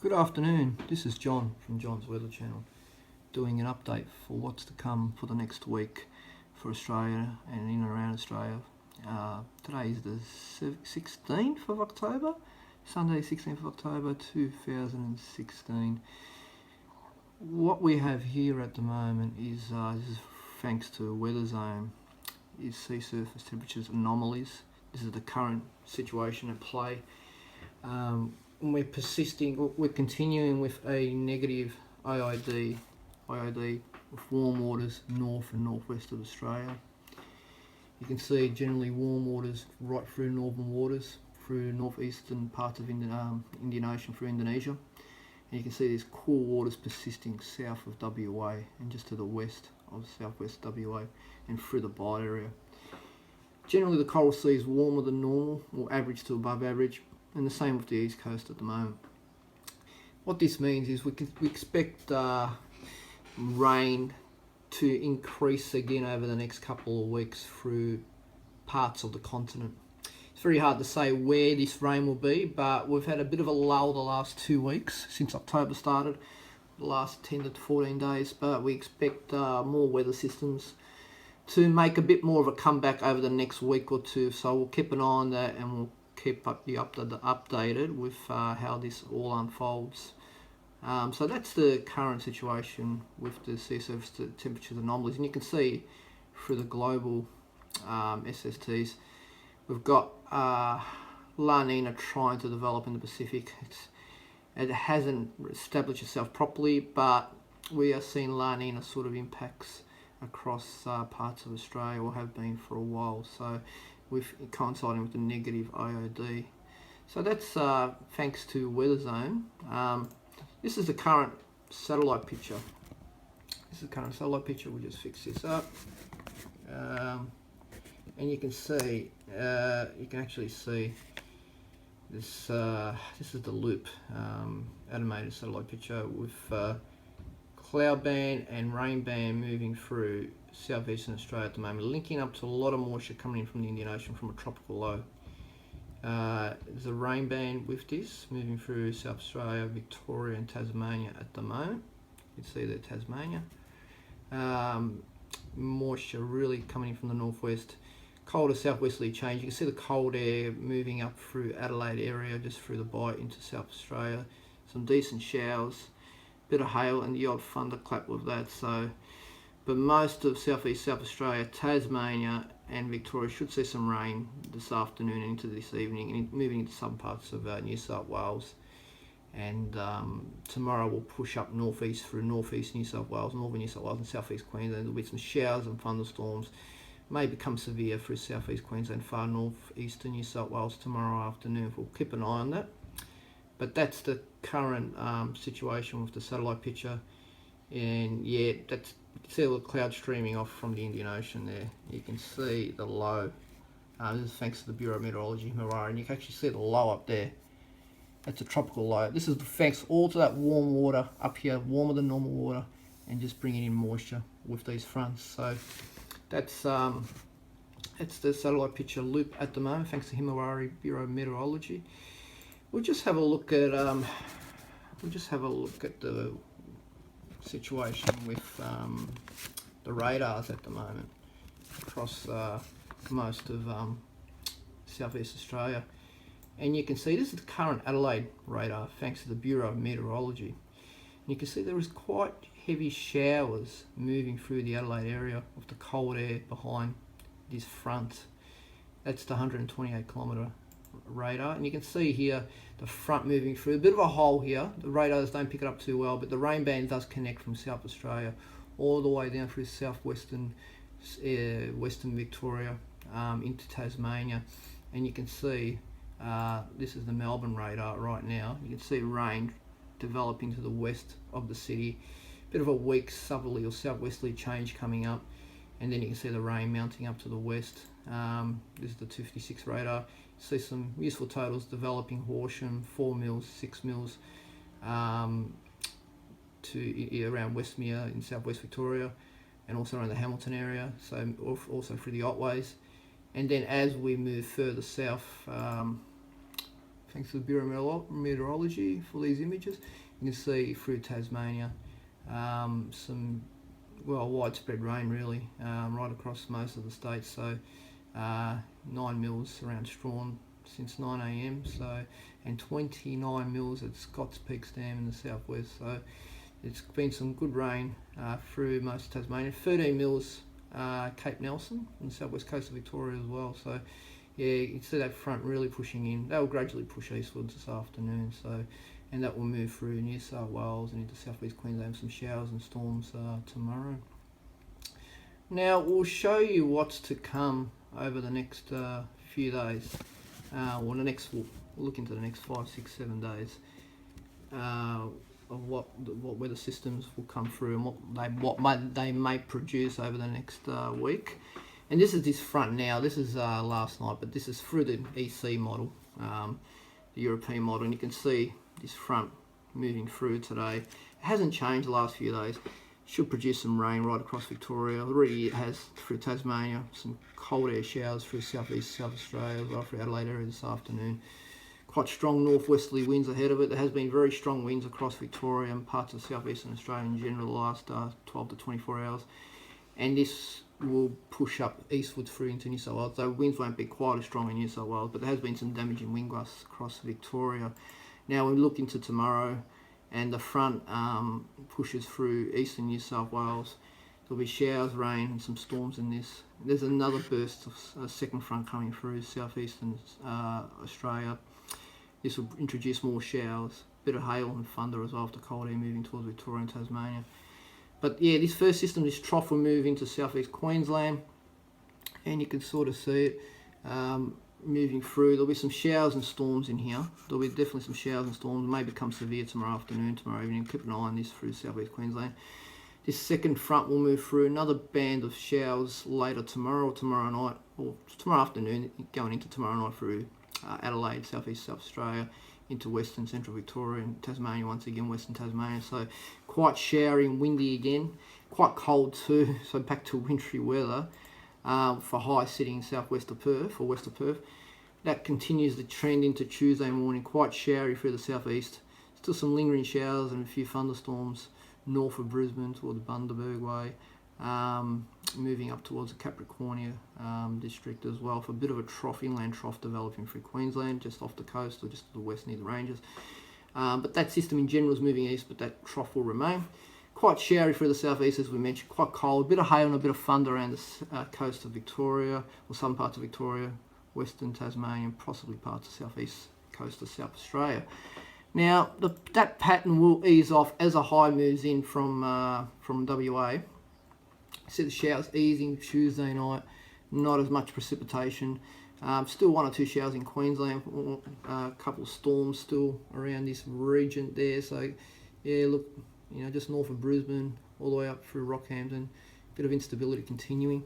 Good afternoon, this is John from John's Weather Channel doing an update for what's to come for the next week for Australia and in and around Australia. Today is the 16th of October, Sunday 16th of October 2016. What we have here at the moment is, this is thanks to a weather zone, is sea surface temperatures anomalies. This is the current situation at play. We're continuing with a negative IID with warm waters north and northwest of Australia. You can see generally warm waters right through northern waters, through northeastern parts of Indian Ocean, through Indonesia. And you can see these cool waters persisting south of WA and just to the west of southwest WA and through the Bight area. Generally the Coral Sea is warmer than normal, or average to above average, and the same with the east coast at the moment. What this means is we expect rain to increase again over the next couple of weeks through parts of the continent. It's very hard to say where this rain will be, but we've had a bit of a lull the last 2 weeks since October started, the last 10 to 14 days, but we expect more weather systems to make a bit more of a comeback over the next week or two, so we'll keep an eye on that and we'll keep you updated with how this all unfolds. So that's the current situation with the sea surface temperature anomalies, and you can see through the global SSTs we've got La Nina trying to develop in the Pacific. It hasn't established itself properly, but we are seeing La Nina sort of impacts across parts of Australia, or have been for a while, so with coinciding with the negative IOD. So that's thanks to weather zone. This is the current satellite picture. We'll just fix this up. And you can see, you can actually see this. This is the loop animated satellite picture with cloud band and rain band moving through southeastern Australia at the moment, linking up to a lot of moisture coming in from the Indian Ocean from a tropical low. There's a rain band with this moving through South Australia, Victoria and Tasmania at the moment. You can see there Tasmania. Moisture really coming in from the northwest. Colder southwesterly change. You can see the cold air moving up through Adelaide area, just through the Bight into South Australia. Some decent showers, bit of hail and the odd thunderclap with that. So, but most of southeast South Australia, Tasmania and Victoria should see some rain this afternoon and into this evening, and moving into some parts of New South Wales. And tomorrow we'll push up northeast through northeast New South Wales, northern New South Wales and southeast Queensland. There'll be some showers and thunderstorms, may become severe through southeast Queensland, far northeastern New South Wales tomorrow afternoon. We'll keep an eye on that. But that's the current situation with the satellite picture. And yeah, that's, you can see all the clouds streaming off from the Indian Ocean there. You can see the low. This is thanks to the Bureau of Meteorology, Showery, and you can actually see the low up there. That's a tropical low. This is thanks all to that warm water up here, warmer than normal water, and just bringing in moisture with these fronts. So that's the satellite picture loop at the moment, thanks to Showery Bureau of Meteorology. We'll just have a look at the situation with the radars at the moment across most of southeast Australia, and you can see this is the current Adelaide radar thanks to the Bureau of Meteorology. And you can see there is quite heavy showers moving through the Adelaide area with the cold air behind this front. That's the 128 kilometre radar, and you can see here the front moving through a bit of a hole here. The radars don't pick it up too well, but the rain band does connect from South Australia all the way down through southwestern western Victoria into Tasmania. And you can see this is the Melbourne radar right now. You can see rain developing to the west of the city, bit of a weak southerly or southwesterly change coming up, and then you can see the rain mounting up to the west. This is the 256 radar. See some useful totals developing Horsham, 4 mils, 6 mils to around Westmere in southwest Victoria, and also around the Hamilton area, so also through the Otways. And then as we move further south thanks to the Bureau of Meteorology for these images. You can see through Tasmania some widespread rain really right across most of the states. So 9 mils around Strawn since 9 a.m. and 29 mils at Scott's Peaks Dam in the southwest. So it's been some good rain through most of Tasmania. 13 mils Cape Nelson on the southwest coast of Victoria as well. So yeah, you can see that front really pushing in. That will gradually push eastwards this afternoon. And that will move through New South Wales and into southeast Queensland. Some showers and storms tomorrow. Now we'll show you what's to come over the next few days. We'll look into the next 5, 6, 7 days of what weather systems will come through and what they may produce over the next week. And this is this front now. This is last night, but this is through the EC model, the European model, and you can see this front moving through today. It hasn't changed the last few days. Should produce some rain right across Victoria. Already it has through Tasmania, some cold air showers through southeast South Australia, right through Adelaide area this afternoon. Quite strong northwesterly winds ahead of it. There has been very strong winds across Victoria and parts of southeastern Australia in general the last 12 to 24 hours. And this will push up eastwards through into New South Wales. So winds won't be quite as strong in New South Wales, but there has been some damaging wind gusts across Victoria. Now we look into tomorrow, and the front pushes through eastern New South Wales. There'll be showers, rain and some storms in this. There's another burst of a second front coming through southeastern Australia. This will introduce more showers, a bit of hail and thunder as well after cold air moving towards Victoria and Tasmania. But yeah, this first system, this trough, will move into southeast Queensland, and you can sort of see it moving through. There'll be some showers and storms in here. There'll be definitely some showers and storms. It may become severe tomorrow afternoon, tomorrow evening. Keep an eye on this through southeast Queensland. This second front will move through another band of showers later tomorrow or tomorrow night, or tomorrow afternoon, going into tomorrow night through Adelaide, southeast South Australia, into western central Victoria and Tasmania, once again western Tasmania. So quite showery and windy again, quite cold too, so back to wintry weather for high sitting southwest of Perth or west of Perth. That continues the trend into Tuesday morning, quite showery through the southeast. Still some lingering showers and a few thunderstorms north of Brisbane toward the Bundaberg way, moving up towards the Capricornia district as well, for a bit of a trough, inland trough developing through Queensland, just off the coast or just to the west near the ranges. But that system in general is moving east, but that trough will remain. Quite showery through the southeast, as we mentioned, quite cold, a bit of hail and a bit of thunder around the coast of Victoria, or some parts of Victoria, western Tasmania, and possibly parts of southeast coast of South Australia. Now, that pattern will ease off as a high moves in from WA. See the showers easing Tuesday night, not as much precipitation. Still 1 or 2 showers in Queensland, a couple of storms still around this region there. So, yeah, look, just north of Brisbane, all the way up through Rockhampton, bit of instability continuing.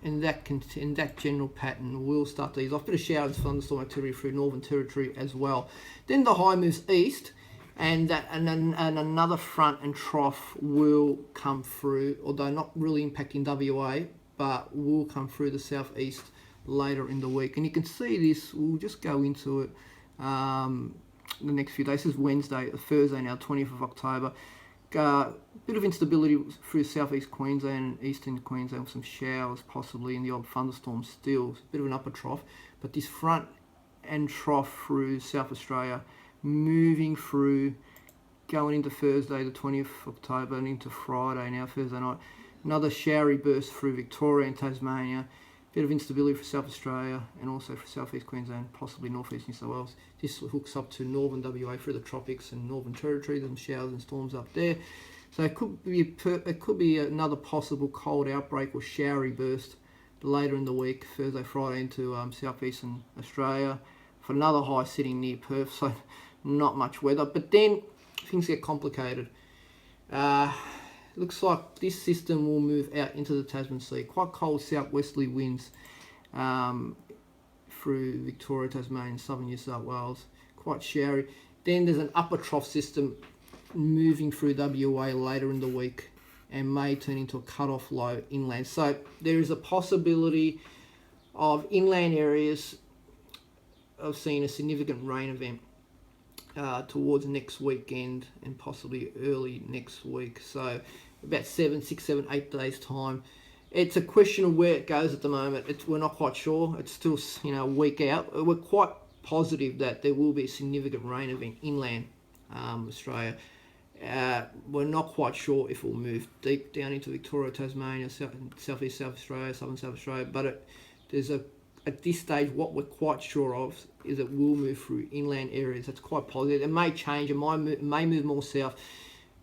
And that general pattern will start to ease off. Bit of showers, thunderstorm activity through Northern Territory as well. Then the high moves east, and another front and trough will come through, although not really impacting WA, but will come through the southeast later in the week. And you can see this. We'll just go into it the next few days. This is Wednesday, Thursday now, 20th of October. Bit of instability through southeast Queensland and eastern Queensland, with some showers possibly, and the odd thunderstorms still. It's a bit of an upper trough, but this front and trough through South Australia, moving through, going into Thursday the 20th of October and into Friday now, Thursday night. Another showery burst through Victoria and Tasmania. Bit of instability for South Australia and also for southeast Queensland, possibly northeast New South Wales. This hooks up to northern WA through the tropics and Northern Territory. There's some showers and storms up there. So it could be another possible cold outbreak or showery burst later in the week, Thursday, Friday, into southeastern Australia, for another high sitting near Perth. So not much weather, but then things get complicated. Looks like this system will move out into the Tasman Sea. Quite cold southwesterly winds through Victoria, Tasmania, and southern New South Wales. Quite showery. Then there's an upper trough system moving through WA later in the week and may turn into a cut-off low inland. So there is a possibility of inland areas of seeing a significant rain event towards next weekend and possibly early next week. So about 6, 7, 8 days time. It's a question of where it goes at the moment. We're not quite sure. It's still, a week out. We're quite positive that there will be a significant rain event inland Australia. We're not quite sure if it will move deep down into Victoria, Tasmania, southeast South Australia, southern South Australia. But at this stage, what we're quite sure of is it will move through inland areas. That's quite positive. It may change. It may move more south.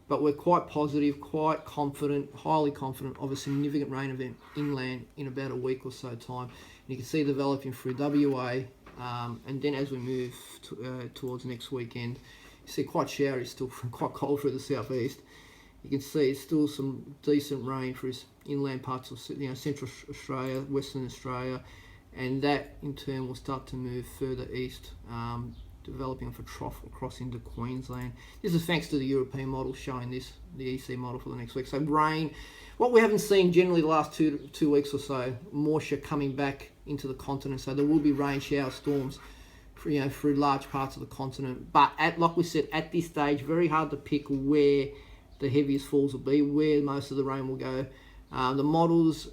But we're quite positive, quite confident, highly confident of a significant rain event inland in about a week or so time. And you can see it developing through WA, and then as we move towards next weekend, you see quite showery, still quite cold through the southeast. You can see still some decent rain through inland parts of Central Australia, Western Australia, and that in turn will start to move further east, developing off a trough across into Queensland. This is thanks to the European model showing this, the EC model for the next week. So rain, what we haven't seen generally the last two weeks or so, moisture coming back into the continent. So there will be rain, shower, storms, through large parts of the continent. But like we said, at this stage, very hard to pick where the heaviest falls will be, where most of the rain will go. The models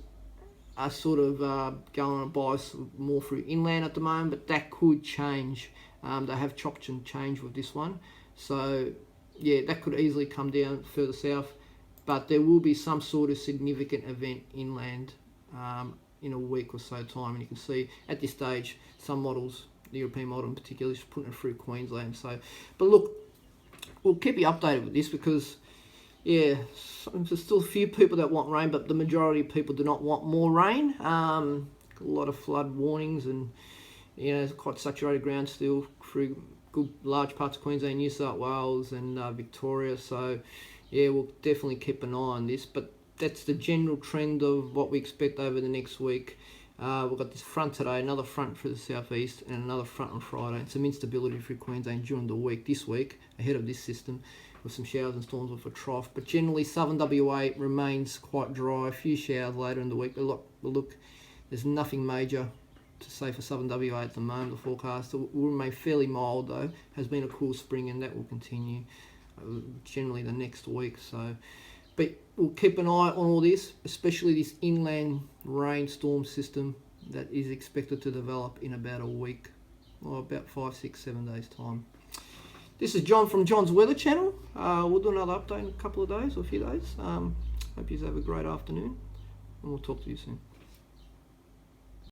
are sort of going on a bias more through inland at the moment, but that could change. They have chopped and changed with this one. So, yeah, that could easily come down further south. But there will be some sort of significant event inland in a week or so time. And you can see at this stage, some models, the European model in particular, is putting it through Queensland. So, but look, we'll keep you updated with this because, yeah, there's still a few people that want rain, but the majority of people do not want more rain. A lot of flood warnings and, it's quite saturated ground still through good large parts of Queensland, New South Wales and Victoria. So, yeah, we'll definitely keep an eye on this. But that's the general trend of what we expect over the next week. We've got this front today, another front for the southeast, and another front on Friday. And some instability through Queensland during the week, this week, ahead of this system, with some showers and storms off a trough. But generally, southern WA remains quite dry. A few showers later in the week. But look, there's nothing major to say for southern WA at the moment. The forecast will remain fairly mild though. Has been a cool spring and that will continue generally the next week. So, but we'll keep an eye on all this, especially this inland rainstorm system that is expected to develop in about a week, or about 5, 6, 7 days time. This is John from John's Weather Channel. We'll do another update in a couple of days or a few days. Hope you have a great afternoon, and we'll talk to you soon.